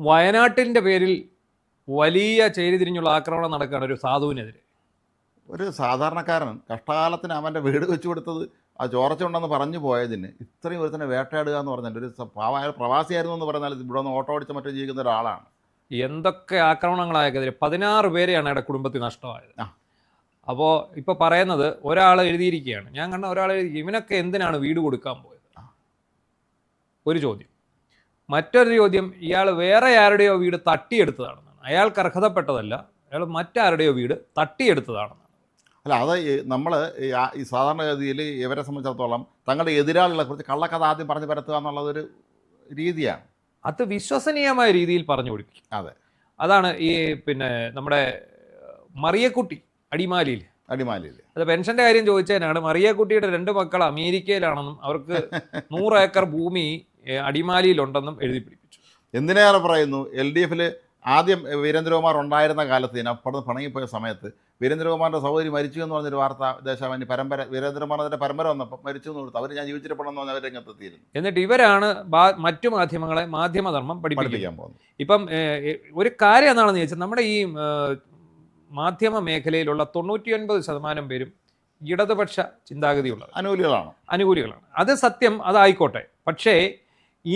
വയനാട്ടിൻ്റെ പേരിൽ വലിയ ചേരിതിരിഞ്ഞുള്ള ആക്രമണം നടക്കുകയാണ് ഒരു സാധുവിനെതിരെ. ഒരു സാധാരണക്കാരൻ കഷ്ടകാലത്തിന് അവൻ്റെ വീട് വെച്ചു കൊടുത്തത് ആ ചോർച്ച ഉണ്ടെന്ന് പറഞ്ഞു പോയതിന് ഇത്രയും ഒരുത്തന്നെ വേട്ടയാടുക എന്ന് പറഞ്ഞാൽ ഒരു പാവമായ പ്രവാസിയായിരുന്നു എന്ന് പറഞ്ഞാൽ ഇവിടെ ഒന്ന് ഓട്ടോ അടിച്ച് മറ്റും ജീവിക്കുന്ന ഒരാളാണ്. എന്തൊക്കെ ആക്രമണങ്ങളായക്കെതിരെ 16 പേരെയാണ് ഇവിടെ കുടുംബത്തിൽ നഷ്ടമായത്. അപ്പോൾ ഇപ്പോൾ പറയുന്നത് ഒരാൾ എഴുതിയിരിക്കുകയാണ്, ഞാൻ കണ്ട ഒരാൾ എഴുതി, ഇവനൊക്കെ എന്തിനാണ് വീട് കൊടുക്കാൻ പോയത്? ഒരു ചോദ്യം. മറ്റൊരു ചോദ്യം, ഇയാൾ വേറെ ആരുടെയോ വീട് തട്ടിയെടുത്തതാണെന്നാണ്. അയാൾക്ക് അർഹതപ്പെട്ടതല്ല, അയാൾ മറ്റാരുടെയോ വീട് തട്ടിയെടുത്തതാണെന്നാണ്. അല്ല, അത് നമ്മൾ ഈ സാധാരണഗതിയിൽ ഇവരെ സംബന്ധിച്ചിടത്തോളം തങ്ങളുടെ എതിരാളികളെ കുറിച്ച് കള്ളക്കഥ ആദ്യം പറഞ്ഞു പരത്തുക എന്നുള്ളതൊരു രീതിയാണ്. അത് വിശ്വസനീയമായ രീതിയിൽ പറഞ്ഞു കൊടുക്കും. അതെ, അതാണ് ഈ നമ്മുടെ മറിയക്കുട്ടി അടിമാലിയിൽ അത് പെൻഷന്റെ കാര്യം ചോദിച്ചതിനാണ്. മറിയക്കുട്ടിയുടെ 2 മക്കൾ അമേരിക്കയിലാണെന്നും അവർക്ക് 100 ഏക്കർ ഭൂമി അടിമാലിയിലുണ്ടെന്നും എഴുതി പിടിപ്പിച്ചു. എന്തിനേറെ പറയുന്നു, LDF ആദ്യം വീരേന്ദ്രകുമാർ ഉണ്ടായിരുന്ന കാലത്ത് അപ്പുറത്ത് പിണങ്ങിപ്പോയ സമയത്ത് വീരേന്ദ്രകുമാറിൻ്റെ സഹോദരി മരിച്ചു എന്ന് പറഞ്ഞൊരു വാർത്ത ദേശാഭിമാനി പരമ്പര, വീരേന്ദ്രകുമാറിൻ്റെ പരമ്പര വന്നപ്പോൾ മരിച്ചു എന്ന് കൊടുത്തു. അവർ ഞാൻ ജീവിച്ചിരിപ്പണമെന്ന് പറഞ്ഞ് അവർ രംഗത്തെത്തിയിരുന്നു. എന്നിട്ട് ഇവരാണ് മറ്റു മാധ്യമങ്ങളെ മാധ്യമധർമ്മം പഠിപ്പിക്കാൻ പോകുന്നത്. ഇപ്പം ഒരു കാര്യം എന്താണെന്ന് ചോദിച്ചാൽ, നമ്മുടെ ഈ മാധ്യമ മേഖലയിലുള്ള 99% പേരും ഇടതുപക്ഷ ചിന്താഗതിയുള്ളത് അനുകൂലികളാണ്. അത് സത്യം, അതായിക്കോട്ടെ. പക്ഷേ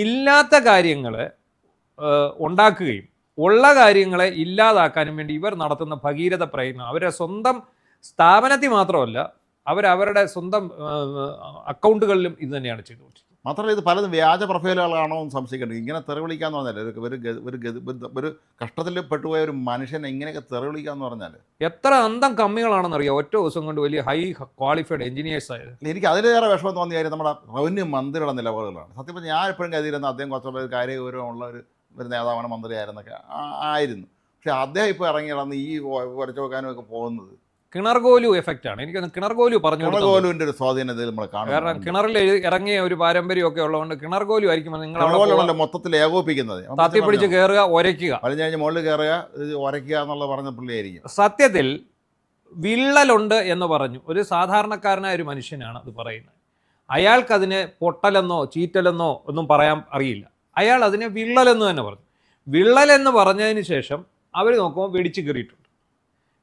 ഇല്ലാത്ത കാര്യങ്ങൾ ഉണ്ടാക്കുകയും ഉള്ള കാര്യങ്ങളെ ഇല്ലാതാക്കാനും വേണ്ടി ഇവർ നടത്തുന്ന ഭഗീരഥ പ്രയത്നം അവരുടെ സ്വന്തം സ്ഥാപനത്തിൽ മാത്രമല്ല, അവരവരുടെ സ്വന്തം അക്കൗണ്ടുകളിലും ഇത് തന്നെയാണ് ചെയ്തുകൊണ്ടിരിക്കുന്നത്. മാത്രമല്ല, ഇത് പലതും വ്യാജ പ്രൊഫൈലുകളാണോ എന്ന് സംശയിക്കേണ്ടത്. ഇങ്ങനെ തെറിവിളിക്കാന്ന് പറഞ്ഞാൽ ഒരു കഷ്ടത്തിൽ പെട്ടുപോയ ഒരു മനുഷ്യനെ ഇങ്ങനെയൊക്കെ തെറിവിളിക്കാന്ന് പറഞ്ഞാൽ എത്ര അന്തം കമ്മികളാണെന്നറിയാം ഒറ്റ ദിവസം കൊണ്ട് വലിയ ഹൈ ക്വാളിഫൈഡ് എഞ്ചിനീയേഴ്സ് ആയത്. എനിക്ക് അതിലേറെ വിഷമം തോന്നിയ കാര്യം നമ്മുടെ റവന്യൂ മന്ത്രിയുടെ നിലപാടുകളാണ്. സത്യം പറഞ്ഞാൽ ഞാൻ എപ്പോഴും കരുതിയിരുന്ന അദ്ദേഹം കുറച്ചുള്ള ഒരു കാര്യഗൗരവമുള്ള ഒരു നേതാവാണ്, മന്ത്രിയായിരുന്നൊക്കെ ആയിരുന്നു. പക്ഷെ അദ്ദേഹം ഇപ്പോൾ ഇറങ്ങി നടന്ന് ഈ വരച്ചു വെക്കാനും ഒക്കെ പോകുന്നത് കിണർകോലു എഫക്റ്റ് ആണ്. എനിക്ക് കിണർകോലു പറഞ്ഞു, കിണർകോലുവിൻ്റെ ഒരു സ്വാധീനത്തിൽ നമ്മൾ കാണും. കാരണം കിണറിൽ ഇറങ്ങിയ ഒരു പാരമ്പര്യമൊക്കെ ഉള്ളതുകൊണ്ട് കിണർകോലു ആയിരിക്കും നിങ്ങൾ മൊത്തത്തിൽ ഏകോപിപ്പിക്കുന്നത്. തത്തിപ്പിടിച്ച് കയറുക, ഒരയ്ക്കുക, കഴിഞ്ഞ മുകളിൽ കയറുക, ഒരയ്ക്കുക എന്നുള്ള പറഞ്ഞ പുള്ളിയായിരിക്കും. സത്യത്തിൽ വിള്ളലുണ്ട് എന്ന് പറഞ്ഞു ഒരു സാധാരണക്കാരനായ ഒരു മനുഷ്യനാണ് അത് പറയുന്നത്. അയാൾക്കതിന് പൊട്ടലെന്നോ ചീറ്റലെന്നോ ഒന്നും പറയാൻ അറിയില്ല. അയാൾ അതിനെ വിള്ളലെന്ന് തന്നെ പറഞ്ഞു. വിള്ളലെന്ന് പറഞ്ഞതിന് ശേഷം അവർ നോക്കുമ്പോൾ വെടിച്ച് കയറിയിട്ടുണ്ട്.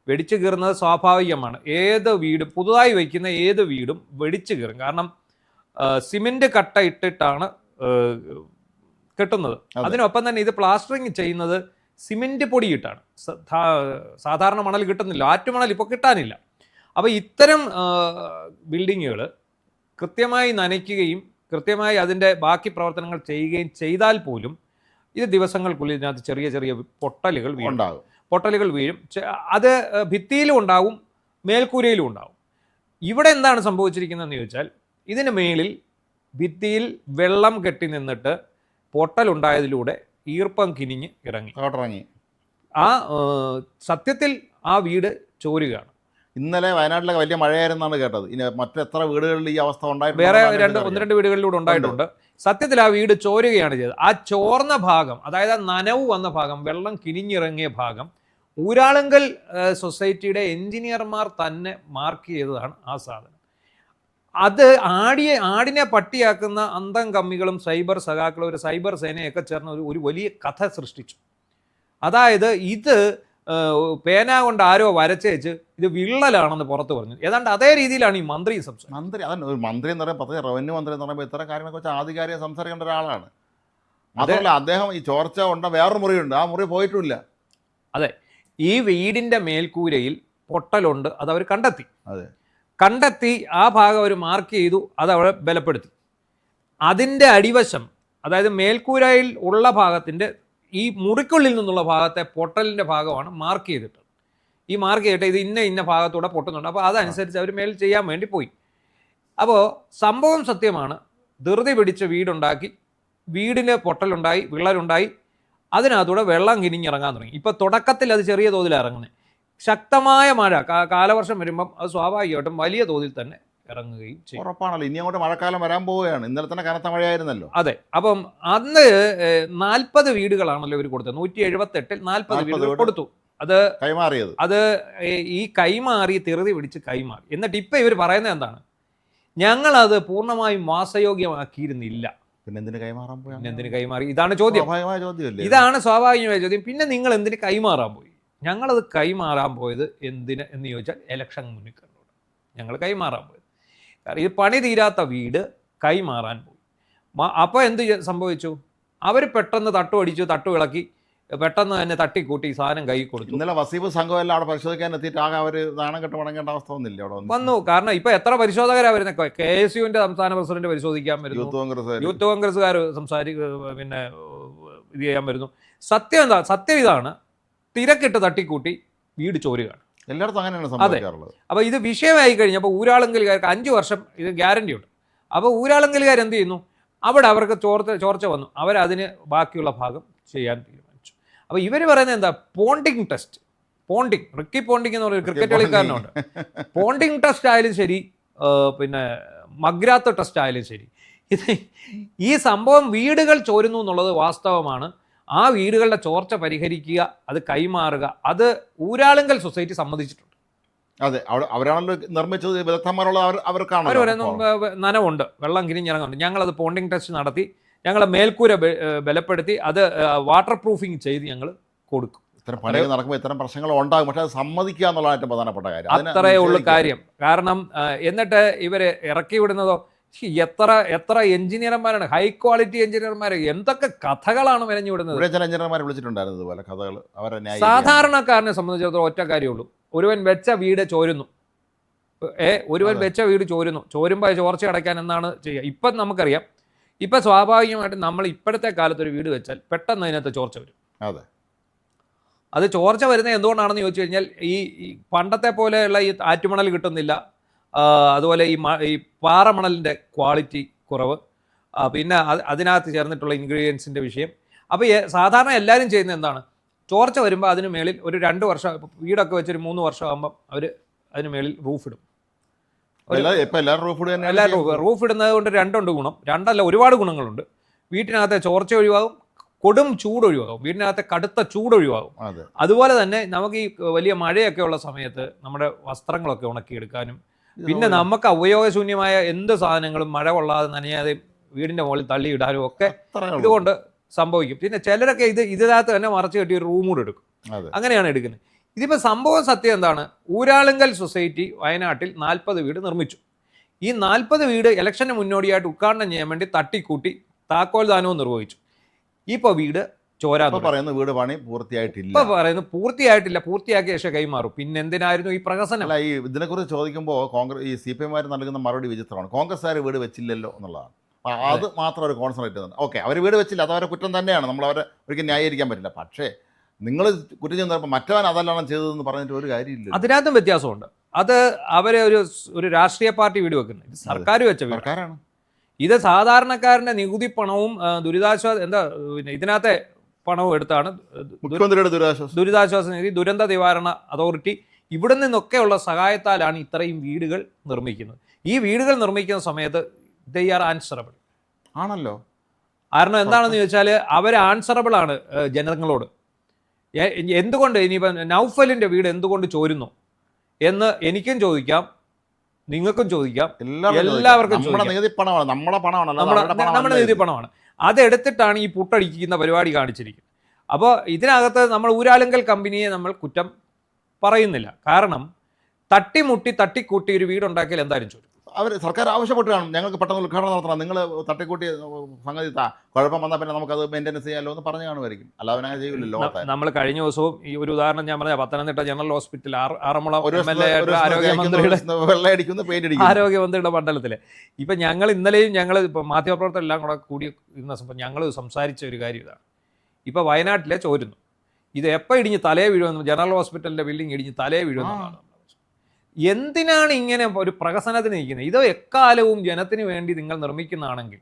വെടിച്ച് കയറുന്നത് സ്വാഭാവികമാണ്. ഏത് വീടും പുതുതായി വയ്ക്കുന്ന ഏത് വീടും വെടിച്ച് കയറും. കാരണം സിമെൻറ്റ് കട്ട ഇട്ടിട്ടാണ് കെട്ടുന്നത്. അതിനൊപ്പം തന്നെ ഇത് പ്ലാസ്റ്ററിങ് ചെയ്യുന്നത് സിമെൻറ്റ് പൊടിയിട്ടാണ്. സാധാരണ മണൽ കിട്ടുന്നില്ല, ആറ്റുമണൽ ഇപ്പോൾ കിട്ടാനില്ല. അപ്പോൾ ഇത്തരം ബിൽഡിങ്ങുകൾ കൃത്യമായി നനയ്ക്കുകയും കൃത്യമായി അതിൻ്റെ ബാക്കി പ്രവർത്തനങ്ങൾ ചെയ്യുകയും ചെയ്താൽ പോലും ഇത് ദിവസങ്ങൾക്കുള്ളിൽ ഇതിനകത്ത് ചെറിയ ചെറിയ പൊട്ടലുകൾ വീഴും. അത് ഭിത്തിയിലും ഉണ്ടാവും, മേൽക്കൂരയിലും ഉണ്ടാവും. ഇവിടെ എന്താണ് സംഭവിച്ചിരിക്കുന്നതെന്ന് ചോദിച്ചാൽ, ഇതിന് മേളിൽ ഭിത്തിയിൽ വെള്ളം കെട്ടി നിന്നിട്ട് പൊട്ടലുണ്ടായതിലൂടെ ഈർപ്പം കിനിഞ്ഞ് ഇറങ്ങി. സത്യത്തിൽ ആ വീട് ചോരുകയാണ്. ഇന്നലെ വയനാട്ടിലൊക്കെ വലിയ മഴയായിരുന്നാണ് കേട്ടത്. ഇനി മറ്റെത്ര വീടുകളിൽ ഈ അവസ്ഥ ഉണ്ടായിട്ടുണ്ട്? വേറെ 1-2 വീടുകളിലൂടെ ഉണ്ടായിട്ടുണ്ട്. സത്യത്തിൽ ആ വീട് ചോരുകയാണ് ചെയ്തത്. ആ ചോർന്ന ഭാഗം, അതായത് നനവ് വന്ന ഭാഗം, വെള്ളം കിനിഞ്ഞിറങ്ങിയ ഭാഗം ഊരാളുങ്കൽ സൊസൈറ്റിയുടെ എഞ്ചിനീയർമാർ തന്നെ മാർക്ക് ചെയ്തതാണ് ആ സാധനം. അത് ആടിനെ പട്ടിയാക്കുന്ന അന്തം കമ്മികളും സൈബർ സഖാക്കളും ഒരു സൈബർ സേനയൊക്കെ ചേർന്ന് ഒരു വലിയ കഥ സൃഷ്ടിച്ചു. അതായത് ഇത് പേന കൊണ്ട് ആരോ വരച്ചേച്ച് ഇത് വിള്ളലാണെന്ന് പുറത്ത് പറഞ്ഞു. ഏതാണ്ട് അതേ രീതിയിലാണ് ഈ മന്ത്രി അതന്നെ ഒരു മന്ത്രി എന്ന് പറയുമ്പോൾ, റവന്യൂ മന്ത്രി എന്ന് പറയുമ്പോൾ ഇത്തരം കാര്യങ്ങളെ കുറിച്ച് ആധികാരിക സംസാരിക്കേണ്ട ഒരാളാണ്. അതല്ല, അദ്ദേഹം ഈ ചോർച്ച ഉണ്ട വേറൊരു മുറിയുണ്ട്, ആ മുറി പോയിട്ടുമില്ല. അതെ, ഈ വീടിൻ്റെ മേൽക്കൂരയിൽ പൊട്ടലുണ്ട്, അത് അവർ കണ്ടെത്തി ആ ഭാഗം അവർ മാർക്ക് ചെയ്തു, അത് അവിടെ ബലപ്പെടുത്തി. അതിൻ്റെ അടിവശം, അതായത് മേൽക്കൂരയിൽ ഉള്ള ഭാഗത്തിൻ്റെ ഈ മുറിക്കുള്ളിൽ നിന്നുള്ള ഭാഗത്തെ പൊട്ടലിൻ്റെ ഭാഗമാണ് മാർക്ക് ചെയ്തിട്ട്. ഈ മാർക്ക് ചെയ്തിട്ട് ഇത് ഇന്ന ഭാഗത്തൂടെ പൊട്ടുന്നുണ്ട്. അപ്പോൾ അതനുസരിച്ച് അവർ മേൽ ചെയ്യാൻ വേണ്ടി പോയി. അപ്പോൾ സംഭവം സത്യമാണ്. ധൃതി പിടിച്ച് വീടുണ്ടാക്കി, വീടിന് പൊട്ടലുണ്ടായി, വിള്ളലുണ്ടായി, അതിനകത്തൂടെ വെള്ളം കിനിഞ്ഞിറങ്ങാൻ തുടങ്ങി. ഇപ്പോൾ തുടക്കത്തിൽ അത് ചെറിയ തോതിലാണ് ഇറങ്ങുന്നത്. ശക്തമായ മഴ കാലവർഷം വരുമ്പം അത് സ്വാഭാവികമായിട്ടും വലിയ തോതിൽ തന്നെ ഇറങ്ങുകയും ചെയ്യും. ഉറപ്പാണല്ലോ, ഇനി അങ്ങോട്ട് മഴക്കാലം വരാൻ പോവുകയാണ്. ഇന്നലെ തന്നെ കനത്ത മഴയായിരുന്നല്ലോ. അതെ, അപ്പം അന്ന് 40 വീടുകളാണല്ലോ ഇവർ കൊടുത്തത്. 178-ൽ 40 വീടുകൾ കൊടുത്തു. അത് കൈമാറിയത്, അത് ഈ കൈമാറി ധൃതി പിടിച്ച് കൈമാറി. എന്നിട്ട് ഇപ്പം ഇവർ പറയുന്നത് എന്താണ്? ഞങ്ങളത് പൂർണ്ണമായും വാസയോഗ്യമാക്കിയിരുന്നില്ല. പിന്നെ എന്തിന് കൈമാറാൻ പോയി? പിന്നെ എന്തിന് കൈമാറി? ഇതാണ് ചോദ്യം. സ്വാഭാവികമായ ചോദ്യമല്ലേ? ഇതാണ് സ്വാഭാവികമായ ചോദ്യം. പിന്നെ നിങ്ങൾ എന്തിന് കൈമാറാൻ പോയി? ഞങ്ങളത് കൈമാറാൻ പോയത് എന്തിന് എന്ന് ചോദിച്ചാൽ ഇലക്ഷൻ മുന്നിൽ കണ്ടുകൊണ്ട് ഞങ്ങൾ കൈമാറാൻ പോയത്. കാരണം ഇത് പണി തീരാത്ത വീട് കൈമാറാൻ പോയി. അപ്പോൾ എന്ത് സംഭവിച്ചു? അവർ പെട്ടെന്ന് തട്ടു അടിച്ചു, തട്ടു ഇളക്കി, പെട്ടെന്ന് തന്നെ തട്ടിക്കൂട്ടി സാധനം കൈ കൊടുത്തു. ഇന്നലെ വസീഫ് സംഘം എല്ലാം അവിടെ പരിശോധിക്കാൻ എത്തിയിട്ട് ആകെ അവർ നാണം കെട്ട് മടങ്ങേണ്ട അവസ്ഥ ഒന്നുമില്ല അവിടെ വന്നു. കാരണം ഇപ്പൊ എത്ര പരിശോധകരാണ് വരുന്നത്? KSUവിന്റെ സംസ്ഥാന പ്രസിഡന്റ് പരിശോധിക്കാൻ വരുന്നു, യൂത്ത് കോൺഗ്രസ്സുകാർ പിന്നെ ഇത് ചെയ്യാൻ വരുന്നു. സത്യം ഇതാണ്, തിരക്കിട്ട് തട്ടിക്കൂട്ടി വീട് ചോരുകയാണ്. എല്ലായിടത്തും അങ്ങനെയാണ് സംഭവിക്കാറുള്ളത്. അപ്പോൾ ഇത് വിഷയമായി കഴിഞ്ഞപ്പോൾ ഊരാളുങ്കൽകാർക്ക് 5 വർഷം ഇത് ഗ്യാരണ്ടി ഉണ്ട്. അപ്പോൾ ഊരാളുങ്കൽകാർ എന്ത് ചെയ്യുന്നു? അവിടെ അവർക്ക് ചോർച്ച വന്നു, അവരതിന് ബാക്കിയുള്ള ഭാഗം ചെയ്യാൻ തീരുമാനിച്ചു. അപ്പോൾ ഇവർ പറയുന്നത് എന്താ? Ponding test. റിക്കി പോണ്ടിങ് എന്ന് പറയുന്ന ക്രിക്കറ്റ് കളിക്കാരനുണ്ട്. പോണ്ടിങ് ടെസ്റ്റ് ആയാലും ശരി, പിന്നെ മഗ്രാത്ത് ടെസ്റ്റ് ആയാലും ശരി, ഇത് ഈ സംഭവം വീടുകൾ ചോരുന്നു എന്നുള്ളത് വാസ്തവമാണ്. ആ വീടുകളുടെ ചോർച്ച പരിഹരിക്കുക, അത് കൈമാറുക, അത് ഊരാളുങ്കൽ സൊസൈറ്റി സമ്മതിച്ചിട്ടുണ്ട്. അതെ, അവരാണല്ലോ നിർമ്മിച്ചത്, വിദഗ്ധന്മാരുള്ള അവർക്കാണ്. അവർ പറയുന്നത് നനവുണ്ട്, വെള്ളം കിരിഞ്ഞിറങ്ങുന്നുണ്ട്, ഞങ്ങളത് പോണ്ടിങ് ടെസ്റ്റ് നടത്തി, ഞങ്ങൾ മേൽക്കൂര ബലപ്പെടുത്തി, അത് വാട്ടർ പ്രൂഫിങ് ചെയ്ത് ഞങ്ങൾ കൊടുക്കും. ഇത്തരം പണികൾ നടക്കുമ്പോൾ ഇത്തരം പ്രശ്നങ്ങൾ ഉണ്ടാകും, പക്ഷെ അത് സമ്മതിക്കുക എന്നുള്ളതാണ് ഏറ്റവും പ്രധാനപ്പെട്ട കാര്യം. അത്രയേ ഉള്ളൂ കാര്യം. കാരണം എന്നിട്ട് ഇവർ ഇറക്കി വിടുന്നതോ എത്ര എഞ്ചിനീയർമാരാണ്, ഹൈ ക്വാളിറ്റി എഞ്ചിനീയർമാർ, എന്തൊക്കെ കഥകളാണ് മെനഞ്ഞു വിടുന്നത്. ചില എഞ്ചിനീയർമാരെ വിളിച്ചിട്ടുണ്ടായിരുന്നു ഇതുപോലെ കഥകൾ. അവരെ സാധാരണക്കാരനെ സംബന്ധിച്ചിടത്തോളം ഒറ്റ കാര്യമുള്ളൂ, ഒരുവൻ വെച്ച വീട് ചോരുന്നു, ചോരുമ്പോൾ ചോർച്ച അടയ്ക്കാൻ എന്നാണ് ചെയ്യുക. ഇപ്പം നമുക്കറിയാം, ഇപ്പം സ്വാഭാവികമായിട്ടും നമ്മൾ ഇപ്പോഴത്തെ കാലത്ത് ഒരു വീട് വെച്ചാൽ പെട്ടെന്ന് അതിനകത്ത് ചോർച്ച വരും. അതെ, അത് ചോർച്ച വരുന്നത് എന്തുകൊണ്ടാണെന്ന് ചോദിച്ചു കഴിഞ്ഞാൽ ഈ പണ്ടത്തെ പോലെയുള്ള ഈ ആറ്റുമണൽ കിട്ടുന്നില്ല, അതുപോലെ ഈ പാറമണലിൻ്റെ ക്വാളിറ്റി കുറവ്, പിന്നെ അതിനകത്ത് ചേർന്നിട്ടുള്ള ഇൻഗ്രീഡിയൻസിൻ്റെ വിഷയം. അപ്പോൾ സാധാരണ എല്ലാവരും ചെയ്യുന്നത് എന്താണ്? ചോർച്ച വരുമ്പോൾ അതിന് മേളിൽ ഒരു 2 വർഷം, വീടൊക്കെ വെച്ചൊരു 3 വർഷം ആകുമ്പം അവർ അതിന് മേളിൽ റൂഫ് ഇടും. റൂഫ് ഇടുന്നത് കൊണ്ട് 2 ഗുണം, 2 ഒരുപാട് ഗുണങ്ങളുണ്ട്. വീട്ടിനകത്തെ ചോർച്ച ഒഴിവാകും, കൊടും ചൂട് ഒഴിവാകും, വീടിനകത്തെ കടുത്ത ചൂട് ഒഴിവാകും. അതുപോലെ തന്നെ നമുക്ക് ഈ വലിയ മഴയൊക്കെ ഉള്ള സമയത്ത് നമ്മുടെ വസ്ത്രങ്ങളൊക്കെ ഉണക്കിയെടുക്കാനും, പിന്നെ നമുക്ക് ഉപയോഗശൂന്യമായ എന്ത് സാധനങ്ങളും മഴ കൊള്ളാതെ നനയാതെ വീടിൻ്റെ മുകളിൽ തള്ളിയിടാനും ഒക്കെ ഇതുകൊണ്ട് സംഭവിക്കും. പിന്നെ ചിലരൊക്കെ ഇതിനകത്ത് തന്നെ മറച്ചു കെട്ടി ഒരു റൂം കൂടെ എടുക്കും, അങ്ങനെയാണ് എടുക്കുന്നത്. ഇതിപ്പോൾ സംഭവം സത്യം എന്താണ്? ഊരാളുങ്കൽ സൊസൈറ്റി വയനാട്ടിൽ 40 വീട് നിർമ്മിച്ചു. ഈ 40 വീട് ഇലക്ഷന് മുന്നോടിയായിട്ട് ഉദ്ഘാടനം ചെയ്യാൻ വേണ്ടി തട്ടിക്കൂട്ടി താക്കോൽ ദാനവും നിർവഹിച്ചു. ഇപ്പോൾ വീട് ചോരാൻ പറയുന്ന വീട് പണി പൂർത്തിയായിട്ടില്ല. ഇപ്പൊ പറയുന്നത് പൂർത്തിയായിട്ടില്ല, പൂർത്തിയാക്കിയ ശേഷം കൈമാറും. പിന്നെ എന്തിനായിരുന്നു ഈ പ്രഹസനം? അല്ല, ഈ ഇതിനെക്കുറിച്ച് ചോദിക്കുമ്പോൾ ഈ CPM നൽകുന്ന മറുപടി വിചിത്രമാണ്. കോൺഗ്രസ്സുകാർ വീട് വെച്ചില്ലല്ലോ എന്നുള്ളതാണ്. അത് മാത്രം ഒരു കോൺസെൻട്രേറ്റ് ചെയ്യുന്നത്. ഓക്കെ, അവർ വീട് വെച്ചില്ല, അത് അവരെ കുറ്റം തന്നെയാണ്, നമ്മൾ അവരെ ഒരിക്കലും ന്യായീകരിക്കാൻ പറ്റില്ല. പക്ഷേ നിങ്ങൾ കുറ്റം ചെയ്യുന്നപ്പോൾ മറ്റവൻ അതെല്ലാം ചെയ്തതെന്ന് പറഞ്ഞിട്ട് ഒരു കാര്യമില്ല. അതിനകത്തും വ്യത്യാസമുണ്ട്. അത് അവരെ ഒരു രാഷ്ട്രീയ പാർട്ടി വീട് വെക്കുന്നത്, ഇത് സർക്കാർ വെച്ച വീടാണ്. ഇത് സാധാരണക്കാരൻ്റെ നികുതി പണവും ഇതിനകത്തെ പണവും എടുത്താണ് ദുരിതാശ്വാസ നിധി, ദുരന്ത നിവാരണ അതോറിറ്റി, ഇവിടെ നിന്നൊക്കെയുള്ള സഹായത്താലാണ് ഇത്രയും വീടുകൾ നിർമ്മിക്കുന്നത്. ഈ വീടുകൾ നിർമ്മിക്കുന്ന സമയത്ത് ദേ ആർ ആൻസറബിൾ ആണല്ലോ. കാരണം എന്താണെന്ന് ചോദിച്ചാൽ അവർ ആൻസറബിൾ ആണ് ജനങ്ങളോട്. എന്തുകൊണ്ട് ഇനിയിപ്പം നൗഫലിൻ്റെ വീട് എന്തുകൊണ്ട് ചോരുന്നു എന്ന് എനിക്കും ചോദിക്കാം, നിങ്ങൾക്കും ചോദിക്കാം, എല്ലാവർക്കും. നമ്മുടെ നികുതി പണമാണ്. അതെടുത്തിട്ടാണ് ഈ പുട്ടടിക്കുന്ന പരിപാടി കാണിച്ചിരിക്കുന്നത്. അപ്പോൾ ഇതിനകത്ത് നമ്മൾ ഊരാളുങ്കൽ കമ്പനിയെ നമ്മൾ കുറ്റം പറയുന്നില്ല. കാരണം തട്ടിക്കൂട്ടി ഒരു വീടുണ്ടാക്കിയാൽ എന്തായാലും ചോദിക്കും. അവർ സർക്കാർ ആവശ്യപ്പെട്ട് കാണും, ഞങ്ങൾക്ക് പെട്ടെന്ന് ഉദ്ഘാടനം നടത്തണം, നിങ്ങൾ തട്ടിക്കൂട്ടി സംഗതി കുഴപ്പം വന്നാൽ പിന്നെ നമുക്കത് മെയിൻ്റെനൻസ് ചെയ്യാമല്ലോ എന്ന് പറഞ്ഞു കാണുമായിരിക്കും. അല്ലാതെ അങ്ങനെ ചെയ്യില്ലല്ലോ. നമ്മൾ കഴിഞ്ഞ ദിവസവും ഈ ഒരു ഉദാഹരണം ഞാൻ പറഞ്ഞ പത്തനംതിട്ട ജനറൽ ഹോസ്പിറ്റൽ ആറന്മുള ആരോഗ്യമന്ത്രിയുടെ മണ്ഡലത്തിലെ ഇപ്പം ഞങ്ങൾ ഇന്നലെയും ഇപ്പം മാധ്യമപ്രവർത്തകർ എല്ലാം കൂടെ കൂടി ഇരുന്ന സമയം ഞങ്ങൾ സംസാരിച്ച ഒരു കാര്യം ഇതാണ്. ഇപ്പോൾ വയനാട്ടിലെ ചോരുന്നു, ഇത് എപ്പോൾ ഇടിഞ്ഞ് തലേ വീഴുമെന്ന്, ജനറൽ ഹോസ്പിറ്റലിൻ്റെ ബിൽഡിംഗ് ഇടിഞ്ഞ് തലേ വീഴുമെന്നാണ്. എന്തിനാണ് ഇങ്ങനെ ഒരു പ്രഹസനത്തിന് നിൽക്കുന്നത്? ഇത് എക്കാലവും ജനത്തിന് വേണ്ടി നിങ്ങൾ നിർമ്മിക്കുന്നതാണെങ്കിൽ,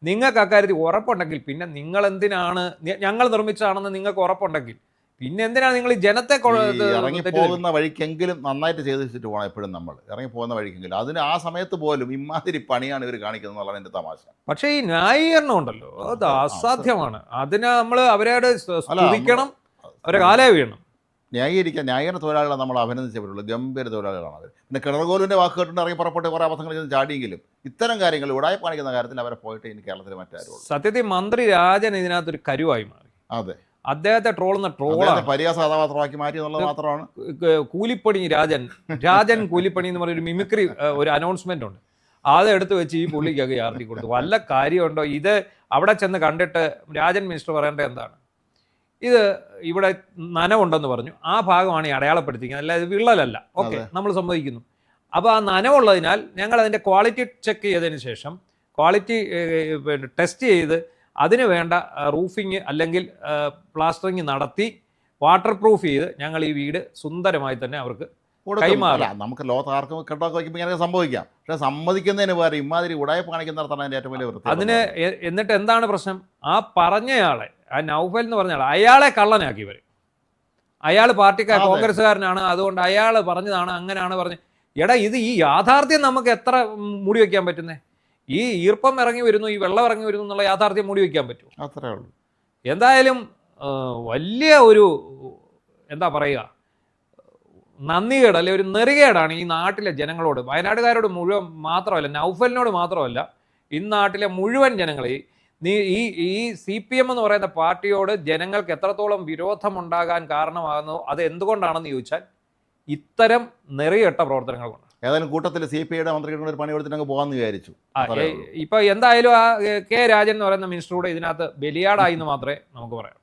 നിങ്ങൾക്ക് അക്കാര്യത്തിൽ ഉറപ്പുണ്ടെങ്കിൽ, പിന്നെ നിങ്ങൾ എന്തിനാണ് ഞങ്ങൾ നിർമ്മിച്ചതാണെന്ന് നിങ്ങൾക്ക് ഉറപ്പുണ്ടെങ്കിൽ പിന്നെ എന്തിനാണ് നിങ്ങൾ ജനത്തെ ഇറങ്ങി പോകുന്ന വഴിക്കെങ്കിലും നന്നായിട്ട് ചെയ്ത് വെച്ചിട്ട് പോകണം. എപ്പോഴും നമ്മൾ ഇറങ്ങി പോകുന്ന വഴിക്കെങ്കിലും അതിന് ആ സമയത്ത് പോലും ഇമാതിരി പണിയാണ് ഇവർ കാണിക്കുന്നത് എന്നുള്ളതാണ് എൻ്റെ തമാശ. പക്ഷേ ഈ ന്യായീകരണം ഉണ്ടല്ലോ, അത് അസാധ്യമാണ്. അതിന് നമ്മൾ അവരോട് സ്തുതിക്കണം, അവരെ കാലേ വീഴണം. ന്യായീകരണ തൊഴിലാളികളെ നമ്മൾ അഭിനന്ദിച്ചേ പറ്റുള്ളൂ. ഗംഭീര തൊഴിലാളികളാണ് അവർ. പിന്നെ കിണർകോലിൻ്റെ വാക്ക് കേട്ടിട്ട് ഇറങ്ങി പുറപ്പെട്ട് കുറേ അബദ്ധങ്ങൾ ചെയ്ത് ചാടിയെങ്കിലും ഇത്തരം കാര്യങ്ങൾ ഉടായ്പ കാണിക്കുന്ന കാര്യത്തിൽ അവരെ പോയിട്ട് ഇനി കേരളത്തിൽ മറ്റാരും ഉള്ളൂ. സത്യത്തിൽ മന്ത്രി രാജൻ ഇതിനകത്തൊരു കരുവായി മാറി. അതെ, അദ്ദേഹത്തെ ട്രോളുന്ന ട്രോളാണ്, പരിഹാസ കഥാപാത്രമാക്കി മാറ്റി എന്നുള്ളത് മാത്രമാണ്. കൂലിപ്പണി രാജൻ കൂലിപ്പണി എന്ന് പറഞ്ഞൊരു മിമിക്രി ഒരു അനൗൺസ്മെന്റ് ഉണ്ട്, അതെടുത്ത് വെച്ച് ഈ പുള്ളിക്കൊക്കെ ചാർത്തി കൊടുത്തു. വല്ല കാര്യമുണ്ടോ? ഇത് അവിടെ ചെന്ന് കണ്ടിട്ട് രാജൻ മിനിസ്റ്റർ പറയേണ്ടത് എന്താണ്? ഇത് ഇവിടെ നനവുണ്ടെന്ന് പറഞ്ഞു, ആ ഭാഗമാണ് ഈ അടയാളപ്പെടുത്തിക്കുന്നത്, അല്ല ഇത് വിള്ളലല്ല. ഓക്കെ, നമ്മൾ സമ്മതിക്കുന്നു. അപ്പോൾ ആ നനവുള്ളതിനാൽ ഞങ്ങൾ അതിൻ്റെ ക്വാളിറ്റി ചെക്ക് ചെയ്തതിന് ശേഷം ക്വാളിറ്റി ടെസ്റ്റ് ചെയ്ത് അതിന് വേണ്ട റൂഫിങ് അല്ലെങ്കിൽ പ്ലാസ്റ്ററിങ് നടത്തി വാട്ടർ പ്രൂഫ് ചെയ്ത് ഞങ്ങൾ ഈ വീട് സുന്ദരമായി തന്നെ അവർക്ക് കൈമാറി. നമുക്ക് ലോകത്ത് ആർക്കും കെട്ടൊക്കെ വയ്ക്കുമ്പോൾ ഇങ്ങനെ സംഭവിക്കാം. പക്ഷേ സമ്മതിക്കുന്നതിന് വേറെ ഇമാതിരി ഉടായ്പ കാണിക്കുന്നിടത്താണ് അതിൻ്റെ ഏറ്റവും വലിയ വൃത്തി. അതിന് എന്നിട്ട് എന്താണ് പ്രശ്നം? ആ പറഞ്ഞയാളെ, ആ നൗഫൽ എന്ന് പറഞ്ഞയാൾ, അയാളെ കള്ളനാക്കി ഇവർ. അയാൾ കോൺഗ്രസ്സുകാരനാണ്, അതുകൊണ്ട് അയാൾ പറഞ്ഞതാണ്, അങ്ങനെയാണ് പറഞ്ഞത്. എടാ, ഇത് ഈ യാഥാർത്ഥ്യം നമുക്ക് എത്ര മൂടി വയ്ക്കാൻ പറ്റുന്നേ? ഈ ഈർപ്പം ഇറങ്ങി വരുന്നു, ഈ വെള്ളം ഇറങ്ങി വരുന്നു എന്നുള്ള യാഥാർത്ഥ്യം മൂടി വയ്ക്കാൻ പറ്റും? അത്രേ ഉള്ളൂ. എന്തായാലും വലിയ ഒരു എന്താ പറയുക, നന്ദികേട് അല്ലെ ഒരു നെറികേടാണ് ഈ നാട്ടിലെ ജനങ്ങളോട്, വയനാട്ടുകാരോട് മുഴുവൻ മാത്രമല്ല, നൗഫലിനോട് മാത്രമല്ല, ഈ നാട്ടിലെ മുഴുവൻ ജനങ്ങളെ ഈ CPM എന്ന് പറയുന്ന പാർട്ടിയോട് ജനങ്ങൾക്ക് എത്രത്തോളം വിരോധമുണ്ടാകാൻ കാരണമാകുന്നു അത് എന്തുകൊണ്ടാണെന്ന് ചോദിച്ചാൽ ഇത്തരം നെറികെട്ട പ്രവർത്തനങ്ങൾ കൊണ്ട്. ഏതായാലും കൂട്ടത്തിൽ CPIയുടെ മന്ത്രിയുടെ ഒരു പണി കൊടുത്തിട്ട് അങ്ങ് പോകാമെന്ന് വിചാരിച്ചു. ഇപ്പൊ എന്തായാലും ആ K. രാജൻ എന്ന് പറയുന്ന മിനിസ്റ്റർ കൂടെ ഇതിനകത്ത് ബലിയാടായി എന്ന് മാത്രമേ നമുക്ക് പറയാം.